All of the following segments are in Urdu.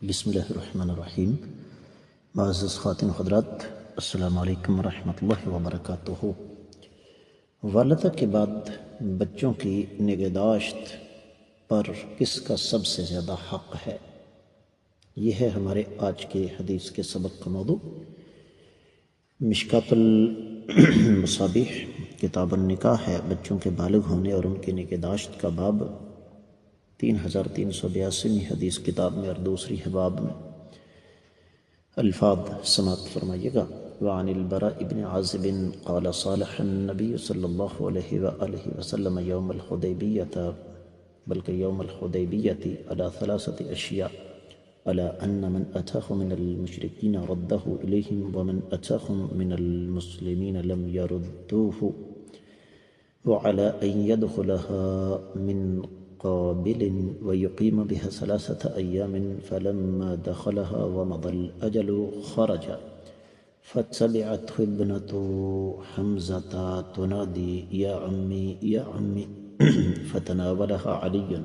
بسم اللہ الرحمن الرحیم۔ معزز خواتین حضرات، السلام علیکم ورحمۃ اللہ وبرکاتہ۔ والدہ کے بعد بچوں کی نگہداشت پر کس کا سب سے زیادہ حق ہے؟ یہ ہے ہمارے آج کے حدیث کے سبق کا موضوع۔ مشکات المصابیح کتاب النکاح ہے، بچوں کے بالغ ہونے اور ان کی نگہداشت کا باب 3382 حدیث کتاب میں، اور دوسری ہے باب میں۔ الفاظ سماعت فرمائیے گا۔ وعن البراء بن عازب قال صالح النبی صلی اللہ علیہ وآلہ وسلم یوم الحدیبیۃ بلکہ یوم الحدیبیۃ علی ثلاثۃ اشیاء، علی ان من اتاہ من المشرکین ردہ الیہم ومن اتاہم من المسلمین لم یردوہ، وعلى أن يدخلها من قابل ويقيم بها 3 أيام، فلما دخلها ومضى الأجل خرج فاتبعته ابنة حمزة تنادي يا عمي يا عمي، فتناولها علي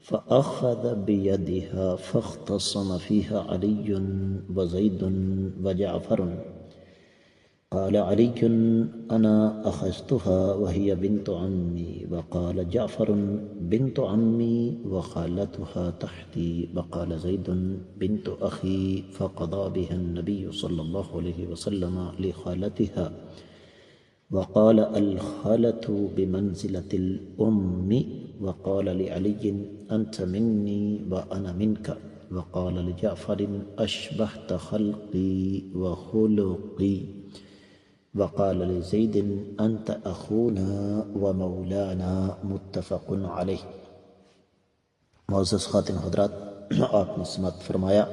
فأخذ بيدها فاختصم فيها علي وزيد وجعفر، قال علي أنا أخذتها وهي بنت عمي، وقال جعفر بنت عمي وخالتها تحتي، وقال زيد بنت أخي، فقضى بها النبي صلى الله عليه وسلم لخالتها، وقال الخالة بمنزلة الأم، وقال لعلي أنت مني وأنا منك، وقال لجعفر أشبهت خلقي وخلقي، وقال لزيد أنت أخونا ومولانا، متفق علیہ۔ معزز خواتین حضرات، آپ نے سماعت فرمایا۔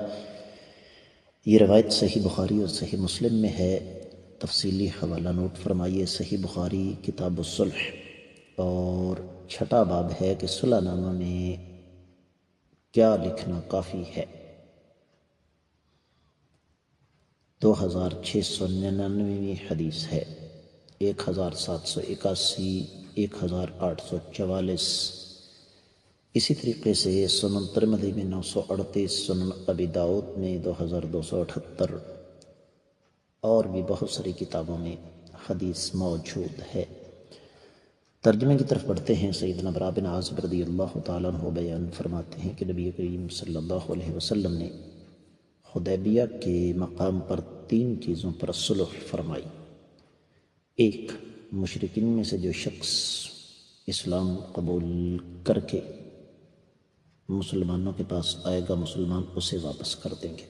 یہ روایت صحیح بخاری اور صحیح مسلم میں ہے۔ تفصیلی حوالہ نوٹ فرمائیے۔ صحیح بخاری کتاب الصلح اور 6 باب ہے کہ صلح نامہ میں کیا لکھنا کافی ہے۔ 2699 حدیث ہے، 1781، 1844۔ اسی طریقے سے سنن ترمذی میں 938، سنن ابی داؤد میں 2278، اور بھی بہت ساری کتابوں میں حدیث موجود ہے۔ ترجمے کی طرف بڑھتے ہیں۔ سیدنا براء بن عازب رضی اللہ تعالیٰ عنہ بیان فرماتے ہیں کہ نبی کریم صلی اللہ علیہ وسلم نے حدیبیہ کے مقام پر 3 چیزوں پر صلح فرمائی۔ 1، مشرکین میں سے جو شخص اسلام قبول کر کے مسلمانوں کے پاس آئے گا، مسلمان اسے واپس کر دیں گے،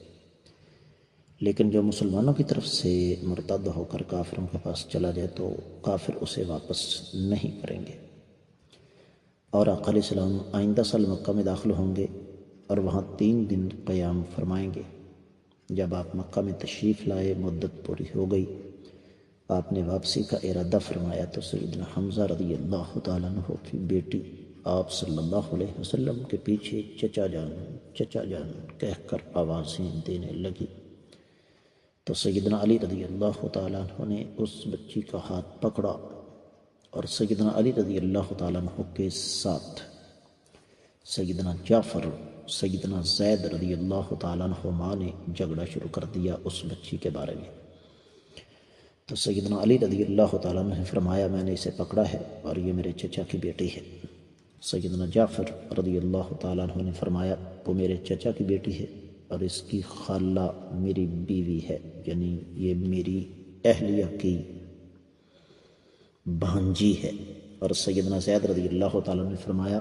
لیکن جو مسلمانوں کی طرف سے مرتد ہو کر کافروں کے پاس چلا جائے تو کافر اسے واپس نہیں کریں گے۔ اور آقا علیہ السلام آئندہ سال مکہ میں داخل ہوں گے اور وہاں 3 دن قیام فرمائیں گے۔ جب آپ مکہ میں تشریف لائے، مدت پوری ہو گئی، آپ نے واپسی کا ارادہ فرمایا تو سیدنا حمزہ رضی اللہ تعالیٰ عنہ کی بیٹی آپ صلی اللہ علیہ وسلم کے پیچھے چچا جان کہہ کر آوازیں دینے لگی، تو سیدنا علی رضی اللہ تعالیٰ عنہ نے اس بچی کا ہاتھ پکڑا، اور سیدنا علی رضی اللہ تعالیٰ عنہ کے ساتھ سیدنا جعفر، سیدنا زید رضی اللہ تعالیٰ عنہما نے جھگڑا شروع کر دیا اس بچی کے بارے میں۔ تو سیدنا علی رضی اللہ تعالیٰ عنہ نے فرمایا میں نے اسے پکڑا ہے اور یہ میرے چچا کی بیٹی ہے۔ سیدنا جعفر رضی اللہ تعالیٰ عنہ نے فرمایا وہ میرے چچا کی بیٹی ہے اور اس کی خالہ میری بیوی ہے، یعنی یہ میری اہلیہ کی بھانجی ہے۔ اور سیدنا زید رضی اللہ تعالیٰ عنہ نے فرمایا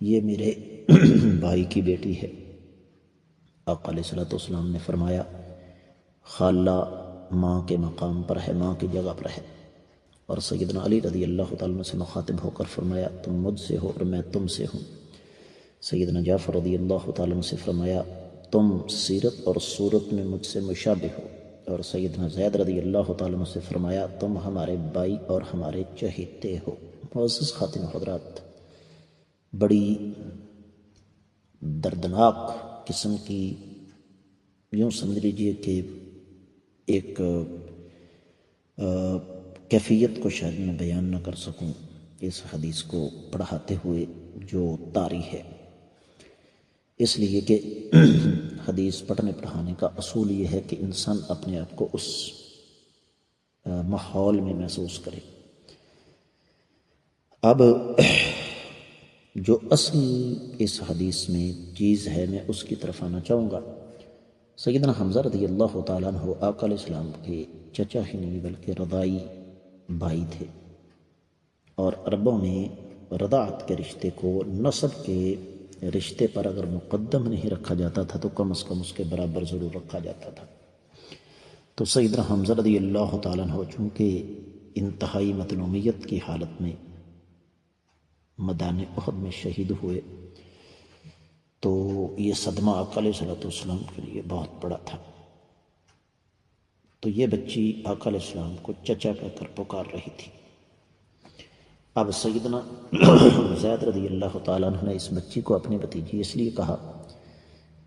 یہ میرے بھائی کی بیٹی ہے۔ آقا علیہ الصلوۃ والسلام نے فرمایا خالہ ماں کے مقام پر ہے، ماں کی جگہ پر ہے۔ اور سیدنا علی رضی اللہ تعالیٰ عنہ سے مخاطب ہو کر فرمایا تم مجھ سے ہو اور میں تم سے ہوں۔ سیدنا جعفر رضی اللہ تعالیٰ عنہ سے فرمایا تم سیرت اور صورت میں مجھ سے مشابہ ہو۔ اور سیدنا زید رضی اللہ تعالیٰ عنہ سے فرمایا تم ہمارے بھائی اور ہمارے چہیتے ہو۔ معزز خواتین حضرات، بڑی دردناک قسم کی، یوں سمجھ لیجئے کہ ایک کیفیت کو شاید میں بیان نہ کر سکوں اس حدیث کو پڑھاتے ہوئے جو طاری ہے، اس لیے کہ حدیث پڑھنے پڑھانے کا اصول یہ ہے کہ انسان اپنے آپ کو اس ماحول میں محسوس کرے۔ اب جو اصل اس حدیث میں چیز ہے میں اس کی طرف آنا چاہوں گا۔ سیدنا حمزہ رضی اللہ تعالیٰ عنہ آقا علیہ السلام کے چچا ہی نہیں بلکہ رضائی بھائی تھے، اور عربوں میں رضاعت کے رشتے کو نسب کے رشتے پر اگر مقدم نہیں رکھا جاتا تھا تو کم از کم اس کے برابر ضرور رکھا جاتا تھا۔ تو سیدنا حمزہ رضی اللہ تعالیٰ عنہ چونکہ انتہائی مظلومیت کی حالت میں میدان احد میں شہید ہوئے تو یہ صدمہ آقا علیہ السلام کے لیے بہت بڑا تھا۔ تو یہ بچی آقا علیہ السلام کو چچا کہہ کر پکار رہی تھی۔ اب سیدنا زید رضی اللہ تعالیٰ عنہ نے اس بچی کو اپنی بھتیجی اس لیے کہا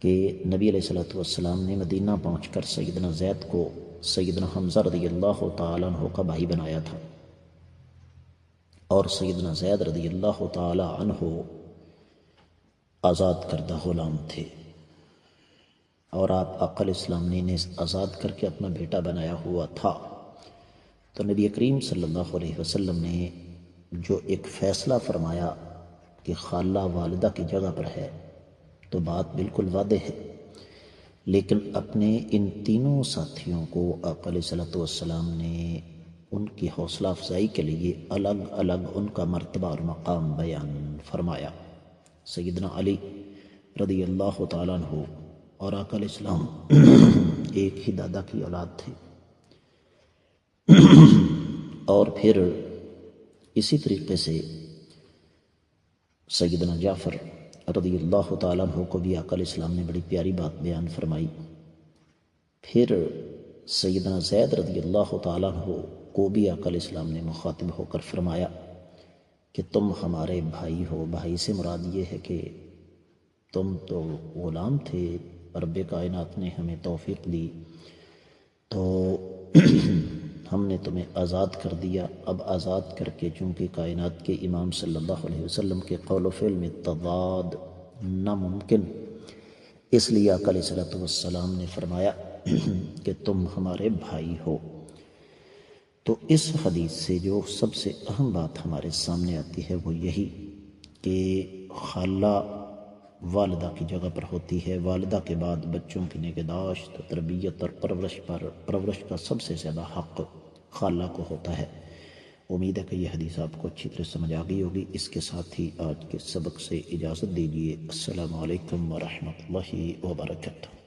کہ نبی علیہ السلام نے مدینہ پہنچ کر سیدنا زید کو سیدنا حمزہ رضی اللہ تعالیٰ عنہ کا بھائی بنایا تھا، اور سیدنا زید رضی اللہ تعالیٰ عنہ آزاد کردہ غلام تھے، اور آپ آقا علیہ السلام نے انہیں آزاد کر کے اپنا بیٹا بنایا ہوا تھا۔ تو نبی کریم صلی اللہ علیہ وسلم نے جو ایک فیصلہ فرمایا کہ خالہ والدہ کی جگہ پر ہے تو بات بالکل واضح ہے، لیکن اپنے ان تینوں ساتھیوں کو آقا علیہ السلام نے ان کی حوصلہ افزائی کے لیے الگ الگ ان کا مرتبہ اور مقام بیان فرمایا۔ سیدنا علی رضی اللہ تعالیٰ عنہ اور آقا علیہ السلام ایک ہی دادا کی اولاد تھے، اور پھر اسی طریقے سے سیدنا جعفر رضی اللہ تعالیٰ عنہ کو بھی آقا علیہ السلام نے بڑی پیاری بات بیان فرمائی۔ پھر سیدنا زید رضی اللہ تعالیٰ عنہ کو بھی آقا علیہ السلام نے مخاطب ہو کر فرمایا کہ تم ہمارے بھائی ہو۔ بھائی سے مراد یہ ہے کہ تم تو غلام تھے، رب کائنات نے ہمیں توفیق دی تو ہم نے تمہیں آزاد کر دیا۔ اب آزاد کر کے چونکہ کائنات کے امام صلی اللہ علیہ وسلم کے قول و فعل میں تضاد ناممکن، اس لیے آقا علیہ السلام نے فرمایا کہ تم ہمارے بھائی ہو۔ تو اس حدیث سے جو سب سے اہم بات ہمارے سامنے آتی ہے وہ یہی کہ خالہ والدہ کی جگہ پر ہوتی ہے۔ والدہ کے بعد بچوں کی نگہداشت، تربیت اور پرورش کا سب سے زیادہ حق خالہ کو ہوتا ہے۔ امید ہے کہ یہ حدیث آپ کو اچھی طرح سمجھ آ گئی ہوگی۔ اس کے ساتھ ہی آج کے سبق سے اجازت دیجیے۔ السلام علیکم ورحمۃ اللہ وبرکاتہ۔